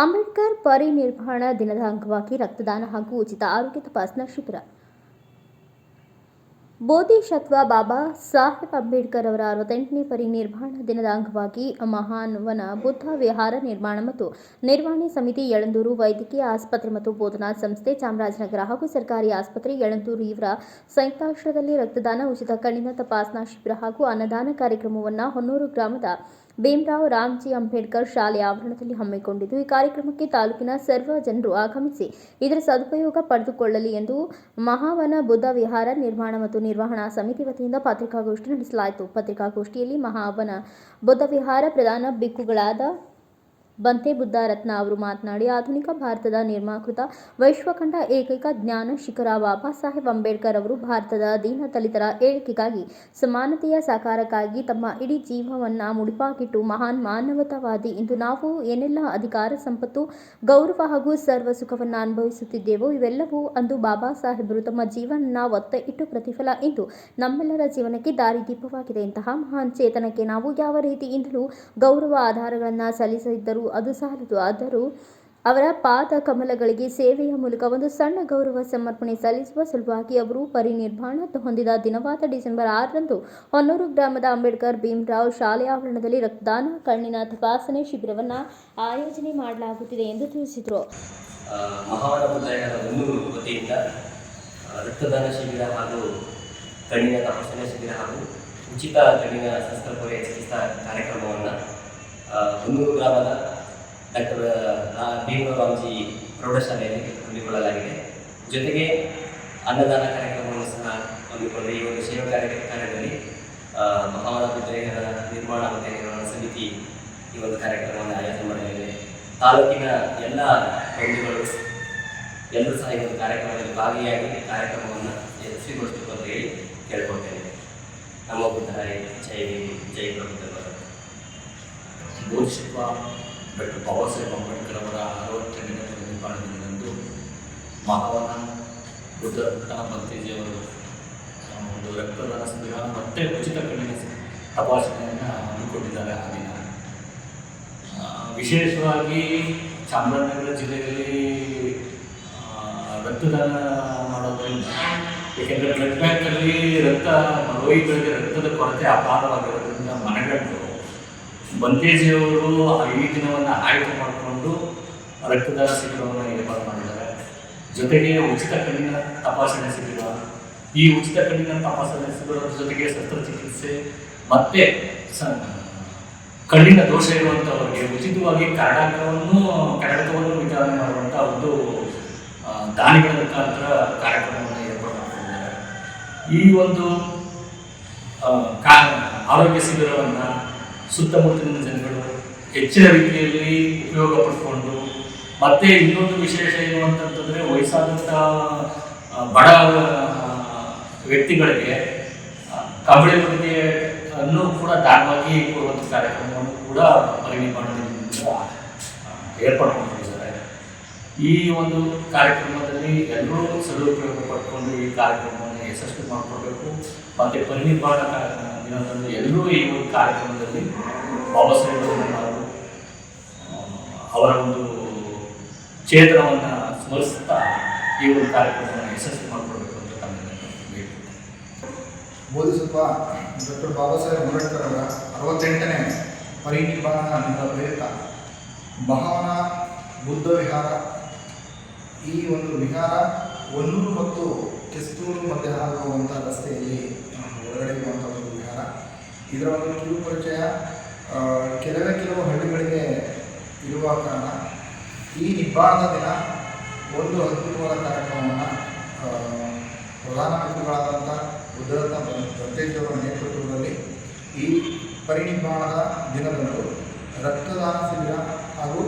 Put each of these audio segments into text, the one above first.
ಅಂಬೇಡ್ಕರ್ ಪರಿನಿರ್ವಾಣ ದಿನದ ಅಂಗವಾಗಿ ರಕ್ತದಾನ ಹಾಗೂ ಉಚಿತ ಆರೋಗ್ಯ ತಪಾಸಣಾ ಶಿಬಿರ. ಬೋಧಿಸತ್ವ ಬಾಬಾ ಸಾಹೇಬ್ ಅಂಬೇಡ್ಕರ್ ಅವರ 68ನೇ ಪರಿನಿರ್ವಾಣ ದಿನದ ಅಂಗವಾಗಿ ಮಹಾವನ ಬುದ್ಧ ವಿಹಾರ ನಿರ್ಮಾಣ ಮತ್ತು ನಿರ್ವಹಣೆ ಸಮಿತಿ ಯಳಂದೂರು ವೈದ್ಯಕೀಯ ಆಸ್ಪತ್ರೆ ಮತ್ತು ಬೋಧನಾ ಸಂಸ್ಥೆ ಚಾಮರಾಜನಗರ ಹಾಗೂ ಸರ್ಕಾರಿ ಆಸ್ಪತ್ರೆ ಯಳಂದೂರು ಇವರ ಸಂಯುಕ್ತಾಶ್ರಯದಲ್ಲಿ ರಕ್ತದಾನ, ಉಚಿತ ಕಣ್ಣಿನ ತಪಾಸಣಾ ಶಿಬಿರ ಹಾಗೂ ಅನ್ನದಾನ ಕಾರ್ಯಕ್ರಮವನ್ನು ಹೊನ್ನೂರು ಗ್ರಾಮದ ಭೀಮರಾವ್ ರಾಮ್ಜಿ ಅಂಬೇಡ್ಕರ್ ಶಾಲೆಯ ಆವರಣದಲ್ಲಿ ಹಮ್ಮಿಕೊಂಡಿದ್ದು, ಈ ಕಾರ್ಯಕ್ರಮಕ್ಕೆ ತಾಲೂಕಿನ ಸರ್ವ ಜನರು ಆಗಮಿಸಿ ಇದರ ಸದುಪಯೋಗ ಪಡೆದುಕೊಳ್ಳಲಿ ಎಂದು ಮಹಾವನ ಬುದ್ಧ ವಿಹಾರ ನಿರ್ಮಾಣ ಮತ್ತು ನಿರ್ವಹಣಾ ಸಮಿತಿ ವತಿಯಿಂದ ಪತ್ರಿಕಾಗೋಷ್ಠಿ ನಡೆಸಲಾಯಿತು. ಪತ್ರಿಕಾಗೋಷ್ಠಿಯಲ್ಲಿ ಮಹಾವನ ಬುದ್ಧ ವಿಹಾರ ಪ್ರಧಾನ ಭಿಕ್ಕುಗಳಾದ ಬಂತೆ ಬುದ್ಧ ರತ್ನ ಅವರು ಮಾತನಾಡಿ, ಆಧುನಿಕ ಭಾರತದ ನಿರ್ಮಾಕೃತ ವಿಶ್ವಕಂಡ ಏಕೈಕ ಜ್ಞಾನ ಶಿಖರ ಬಾಬಾ ಸಾಹೇಬ್ ಅಂಬೇಡ್ಕರ್ ಅವರು ಭಾರತದ ದೀನ ದಲಿತರ ಏಳಿಗೆಗಾಗಿ, ಸಮಾನತೆಯ ಸಾಕಾರಕ್ಕಾಗಿ ತಮ್ಮ ಇಡೀ ಜೀವವನ್ನು ಮುಡಿಪಾಗಿಟ್ಟು ಮಹಾನ್ ಮಾನವತಾವಾದಿ. ಇಂದು ನಾವು ಏನೆಲ್ಲ ಅಧಿಕಾರ, ಸಂಪತ್ತು, ಗೌರವ ಹಾಗೂ ಸರ್ವ ಸುಖವನ್ನು ಅನುಭವಿಸುತ್ತಿದ್ದೇವೋ ಇವೆಲ್ಲವೂ ಅಂದು ಬಾಬಾ ಸಾಹೇಬರು ತಮ್ಮ ಜೀವನ ಒತ್ತೆ ಇಟ್ಟು ಪ್ರತಿಫಲ ಇಂದು ನಮ್ಮೆಲ್ಲರ ಜೀವನಕ್ಕೆ ದಾರಿದೀಪವಾಗಿದೆ. ಇಂತಹ ಮಹಾನ್ ಚೇತನಕ್ಕೆ ನಾವು ಯಾವ ರೀತಿಯಿಂದಲೂ ಗೌರವ ಆಧಾರಗಳನ್ನು ಸಲ್ಲಿಸಿದ್ದರೂ ಅದು ಸಾಲದು. ಆದರೂ ಅವರ ಪಾದ ಕಮಲಗಳಿಗೆ ಸೇವೆಯ ಮೂಲಕ ಒಂದು ಸಣ್ಣ ಗೌರವ ಸಮರ್ಪಣೆ ಸಲ್ಲಿಸುವ ಸಲುವಾಗಿ ಅವರು ಪರಿನಿರ್ವಾಣ ಹೊಂದಿದ ದಿನವಾದ ಡಿಸೆಂಬರ್ 6ರಂದು ಹೊನ್ನೂರು ಗ್ರಾಮದ ಅಂಬೇಡ್ಕರ್ ಭೀಮರಾವ್ ಶಾಲೆಯ ಆವರಣದಲ್ಲಿ ರಕ್ತದಾನ, ಕಣ್ಣಿನ ತಪಾಸಣೆ ಶಿಬಿರವನ್ನು ಆಯೋಜನೆ ಮಾಡಲಾಗುತ್ತಿದೆ ಎಂದು ತಿಳಿಸಿದರು. ಮಹಾವನ ಹೊನ್ನೂರು ವತಿಯಿಂದ ರಕ್ತದಾನ ಶಿಬಿರ ಹಾಗೂ ಕಣ್ಣಿನ ತಪಾಸಣೆ ಶಿಬಿರ ಹಾಗೂ ಉಚಿತ ಕಣ್ಣಿನ ಶಸ್ತ್ರಕ್ರಿಯೆ ಚಿಕಿತ್ಸಾ ಕಾರ್ಯಕ್ರಮವನ್ನು ಹೊನ್ನೂರು ಗ್ರಾಮದ ಡಾಕ್ಟರ್ ಭೀಮರಾವ್ ರಾಮ್ಜಿ ಪ್ರೌಢಶಾಲೆಯಲ್ಲಿ ಹಮ್ಮಿಕೊಳ್ಳಲಾಗಿದೆ. ಜೊತೆಗೆ ಅನ್ನದಾನ ಕಾರ್ಯಕ್ರಮವನ್ನು ಸಹ ಹಮ್ಮಿಕೊಂಡು ಈ ಒಂದು ಸೇವಾ ಕಾರ್ಯದಲ್ಲಿ ಮಹಾವನ ಬುದ್ಧ ನಿರ್ಮಾಣ ಮತ್ತು ನಿರ್ವಹಣಾ ಸಮಿತಿ ಈ ಒಂದು ಕಾರ್ಯಕ್ರಮವನ್ನು ಆಯೋಜನೆ ಮಾಡಲಿದೆ. ತಾಲೂಕಿನ ಎಲ್ಲ ಬಂಧುಗಳು ಎಲ್ಲರೂ ಸಹ ಈ ಒಂದು ಕಾರ್ಯಕ್ರಮದಲ್ಲಿ ಭಾಗಿಯಾಗಿ ಕಾರ್ಯಕ್ರಮವನ್ನು ಯಶಸ್ವಿಗೊಳಿಸಬೇಕು ಅಂತ ಹೇಳಿ ಕೇಳ್ಕೊಳ್ತೇನೆ. ನಮ್ಮ ಬುದ್ಧರಾಯ ಜೈ ಪ್ರಬುದ್ಧ. ಬೋಧಿಸತ್ವ ಡಾಕ್ಟರ್ ಬಾಬಾ ಸಾಹೇಬ್ ಅಂಬೇಡ್ಕರ್ ಅವರ 68ನೇ ಪರಿನಿರ್ವಾಣ ದಿನದಂದು ಮಹಾವನ ಬುದ್ಧ ಭಂತೇಜಿಯವರು ಒಂದು ರಕ್ತದಾನ ಶಿಬಿರ ಮತ್ತು ಉಚಿತ ಕಣ್ಣಿನ ತಪಾಸಣೆಯನ್ನು ಹಮ್ಮಿಕೊಂಡಿದ್ದಾರೆ. ಆ ದಿನ ವಿಶೇಷವಾಗಿ ಚಾಮರಾಜನಗರ ಜಿಲ್ಲೆಯಲ್ಲಿ ರಕ್ತದಾನ ಮಾಡೋದ್ರಿಂದ, ಏಕೆಂದರೆ ಬ್ಲಡ್ ಬ್ಯಾಂಕಲ್ಲಿ ರೋಗಿಗಳಿಗೆ ರಕ್ತದ ಕೊರತೆ ಅಪಾರವಾಗಿರೋದ್ರಿಂದ ಮನಗಂಡು ಬಂತೇಜಿಯವರು ಈ ದಿನವನ್ನು ಆಯ್ಕೆ ಮಾಡಿಕೊಂಡು ರಕ್ತದಾನ ಶಿಬಿರವನ್ನು ಏರ್ಪಾಡು ಮಾಡಿದ್ದಾರೆ. ಜೊತೆಗೆ ಉಚಿತ ಕಣ್ಣಿನ ತಪಾಸಣೆ ಶಿಬಿರ, ಈ ಉಚಿತ ಕಣ್ಣಿನ ತಪಾಸಣೆ ಶಿಬಿರದ ಜೊತೆಗೆ ಶಸ್ತ್ರಚಿಕಿತ್ಸೆ ಮತ್ತು ಕಣ್ಣಿನ ದೋಷ ಇರುವಂಥವರಿಗೆ ಉಚಿತವಾಗಿ ಕನ್ನಡಕವನ್ನು ವಿತರಣೆ ಮಾಡುವಂಥ ಒಂದು ದಾನಿಗಳ ಮುಖಾಂತರ ಕಾರ್ಯಕ್ರಮವನ್ನು ಏರ್ಪಾಡು ಮಾಡಿಕೊಂಡಿದ್ದಾರೆ. ಈ ಒಂದು ಆರೋಗ್ಯ ಶಿಬಿರವನ್ನು ಸುತ್ತಮುತ್ತಲಿನ ಜನಗಳು ಹೆಚ್ಚಿನ ರೀತಿಯಲ್ಲಿ ಉಪಯೋಗ ಪಡ್ಕೊಂಡು, ಮತ್ತು ಇನ್ನೊಂದು ವಿಶೇಷ ಏನು ಅಂತಂತಂದರೆ ವಯಸ್ಸಾದಂಥ ಬಡ ವ್ಯಕ್ತಿಗಳಿಗೆ ಕಬಡ್ಡಿ ಪಂದ್ಯವನ್ನು ಕೂಡ ದಾನವಾಗಿ ಕೊಡುವಂಥ ಕಾರ್ಯಕ್ರಮವನ್ನು ಕೂಡ ಪರಿನಿರ್ವಾಣದಿಂದ ಏರ್ಪಾಡು ಮಾಡಿದ್ದಾರೆ. ಈ ಒಂದು ಕಾರ್ಯಕ್ರಮದಲ್ಲಿ ಎಲ್ಲರೂ ಸದುಪಯೋಗ ಪಡ್ಕೊಂಡು ಈ ಕಾರ್ಯಕ್ರಮವನ್ನು ಯಶಸ್ವಿ ಮಾಡಿಕೊಡ್ಬೇಕು. ಮತ್ತು ಪರಿನಿರ್ವಾಣ ದಿನದಂದು ಎಲ್ಲರೂ ಈ ಒಂದು ಕಾರ್ಯಕ್ರಮದಲ್ಲಿ ಬಾಬಾ ಸಾಹೇಬರನ್ನು ನಾವು ಅವರ ಒಂದು ಚೇತನವನ್ನು ಸ್ಮರಿಸುತ್ತಾ ಈ ಒಂದು ಕಾರ್ಯಕ್ರಮವನ್ನು ಯಶಸ್ವಿ ಮಾಡಿಕೊಡ್ಬೇಕು ಅಂತ ತಮ್ಮ ಬೋಧಿಸತ್ವ ಡಾಕ್ಟರ್ ಬಾಬಾ ಸಾಹೇಬ್ ಅಂಬೇಡ್ಕರ್ ಅವರ 68ನೇ ಪರಿನಿರ್ವಾಣ ದಿನದ ಪ್ರಯುಕ್ತ ಮಹಾವನ ಬುದ್ಧ ವಿಹಾರ, ಈ ಒಂದು ವಿಹಾರ ಹೊನ್ನೂರು ಮತ್ತು ಕೆಸ್ತೂರು ಮಧ್ಯೆ ಆಗುವಂಥ ರಸ್ತೆಯಲ್ಲಿ ಹೊರಗಡೆ ಇರುವಂಥ ಒಂದು ವಿಹಾರ. ಇದರ ಒಂದು ಕಿರು ಪರಿಚಯ ಕೆಲವು ಹಳ್ಳಿಗಳಿಗೆ ಇರುವ ಕಾರಣ ಈ ನಿಬ್ಬಾಣದ ದಿನ ಒಂದು ಅದ್ಭುತವಾದ ಕಾರ್ಯಕ್ರಮವನ್ನು ಪ್ರಧಾನ ಭಿಕ್ಕುಗಳಾದಂಥ ಬುದ್ಧರತ್ನ ಭಂತೇಜಿಯವರ ನೇತೃತ್ವದಲ್ಲಿ ಈ ಪರಿನಿರ್ವಾಣದ ದಿನದಂದು ರಕ್ತದಾನ ಶಿಬಿರ ಹಾಗೂ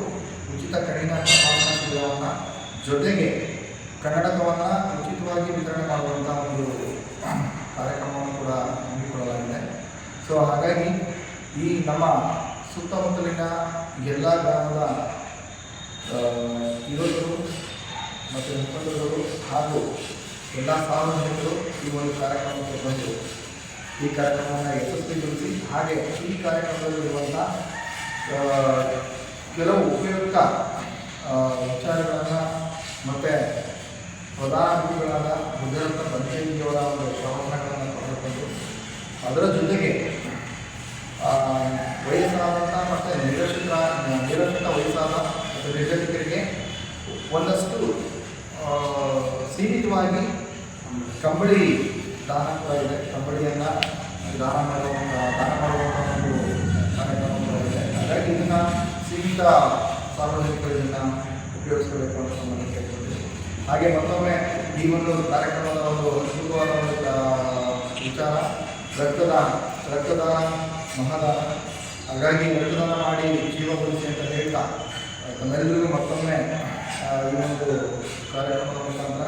ಉಚಿತ ಕಣ್ಣಿನ ತಪಾಸಣಾ ಶಿಬಿರವನ್ನು, ಜೊತೆಗೆ ಕನ್ನಡಕವನ್ನು ಉಚಿತವಾಗಿ ವಿತರಣೆ ಮಾಡುವಂಥ ಒಂದು ಕಾರ್ಯಕ್ರಮವನ್ನು ಕೂಡ ಹಮ್ಮಿಕೊಳ್ಳಲಾಗಿದೆ. ಸೊ ಹಾಗಾಗಿ ಈ ನಮ್ಮ ಸುತ್ತಮುತ್ತಲಿನ ಎಲ್ಲ ಗ್ರಾಮದ ಯುವಕರು ಮತ್ತು ಮುಖಂಡರುಗಳು ಹಾಗೂ ಎಲ್ಲ ಸಾರ್ವಜನಿಕರು ಈ ಒಂದು ಕಾರ್ಯಕ್ರಮಕ್ಕೆ ಬಂದು ಈ ಕಾರ್ಯಕ್ರಮವನ್ನು ಯಶಸ್ವಿಗೊಳಿಸಿ, ಹಾಗೆ ಈ ಕಾರ್ಯಕ್ರಮದಲ್ಲಿರುವಂಥ ಕೆಲವು ಉಪಯುಕ್ತ ವಿಚಾರಗಳನ್ನು ಮತ್ತು ಪ್ರಧಾನಮಂತ್ರಿಗಳಾದ ಬುದ್ಧರತ್ನ ಪಂಚೇಂದ್ರಿಯವರ ಒಂದು ಪ್ರವಚನಗಳನ್ನು ಪಡೆದುಕೊಂಡು ಅದರ ಜೊತೆಗೆ ವಯಸ್ಸಾದಂಥ ಮತ್ತು ನಿರಕ್ಷಿತ ವಯಸ್ಸಾದ ಮತ್ತು ನಿರ್ಗತಿಕರಿಗೆ ಒಂದಷ್ಟು ಸೀಮಿತವಾಗಿ ಕಂಬಳಿ ದಾನ ಕೂಡ ಇದೆ. ಕಂಬಳಿಯನ್ನು ದಾನ ಮಾಡುವಂಥ ಒಂದು ಕಾರ್ಯಕ್ರಮ ಕೂಡ ಇದೆ. ಹಾಗಾಗಿ ಇದನ್ನು ಸೀಮಿತ ಸಾರ್ವಜನಿಕರು ಇದನ್ನು ಉಪಯೋಗಿಸಬೇಕು ಅಂತ ನಾನು ಕೇಳ್ಕೊಳ್ತೀನಿ. ಹಾಗೆ ಮತ್ತೊಮ್ಮೆ ಈ ಒಂದು ಕಾರ್ಯಕ್ರಮದ ಒಂದು ಅದ್ಭುತವಾದ ಒಂದು ವಿಚಾರ ರಕ್ತದಾನ ಮಹಾದಾನ. ಹಾಗಾಗಿ ರಕ್ತದಾನ ಮಾಡಿ ಜೀವ ಉಳಿಸಿ ಅಂತ ಹೇಳ್ತಾ ತಮ್ಮೆಲ್ಲರಿಗೂ ಮತ್ತೊಮ್ಮೆ ಈ ಒಂದು ಕಾರ್ಯಕ್ರಮದ ಮುಖಾಂತರ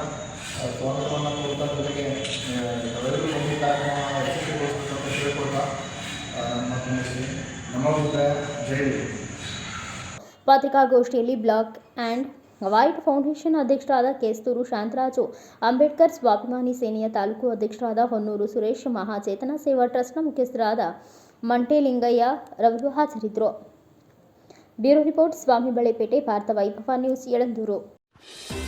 ಸ್ವಾಗತವನ್ನು ಕೊಡ್ತಾ ಜೊತೆಗೆ ತಾವೆಲ್ಲರೂ ಒಂದು ಕಾರ್ಯಕ್ರಮ ಯಶಸ್ವಿಗೊಳಿಸಬೇಕಂತ ತಿಳ್ಕೊಳ್ತಾ ಮಾತು ಮುಗಿಸ್ತೀನಿ. ನಮ್ಮ ಬುದ್ಧ ಜೈ ಹಿಂದ್. ಪತ್ರಿಕಾಗೋಷ್ಠಿಯಲ್ಲಿ ಬ್ಲಾಕ್ ಆ್ಯಂಡ್ ವೈಟ್ ಫೌಂಡೇಶನ್ ಅಧ್ಯಕ್ಷರಾದ ಕೇಸ್ತೂರು ಶಾಂತರಾಜು, ಅಂಬೇಡ್ಕರ್ ಸ್ವಾಭಿಮಾನಿ ಸೇನೆಯ ತಾಲೂಕು ಅಧ್ಯಕ್ಷರಾದ ಹೊನ್ನೂರು ಸುರೇಶ್, ಮಹಾಚೇತನ ಸೇವಾ ಟ್ರಸ್ಟ್ನ ಮುಖ್ಯಸ್ಥರಾದ ಮಂಟೇಲಿಂಗಯ್ಯ ರವರು ಹಾಜರಿದ್ದರು. ಬ್ಯೂರೋ ರಿಪೋರ್ಟ್, ಸ್ವಾಮಿ ಬಳೆಪೇಟೆ, ಭಾರತ ವೈಭವ news, Yelandur.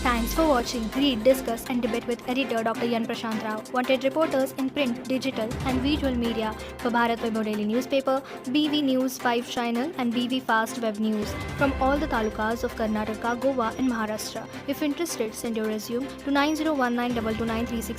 Thanks for watching. Read, discuss and debate with editor Dr. Yan Prashant Rao. Wanted reporters in print, digital and visual media for Bharat Vaibhav Daily Newspaper, BV News 5 Channel and BV Fast Web News from all the talukas of Karnataka, Goa and Maharashtra. If interested, send your resume to 9019229369.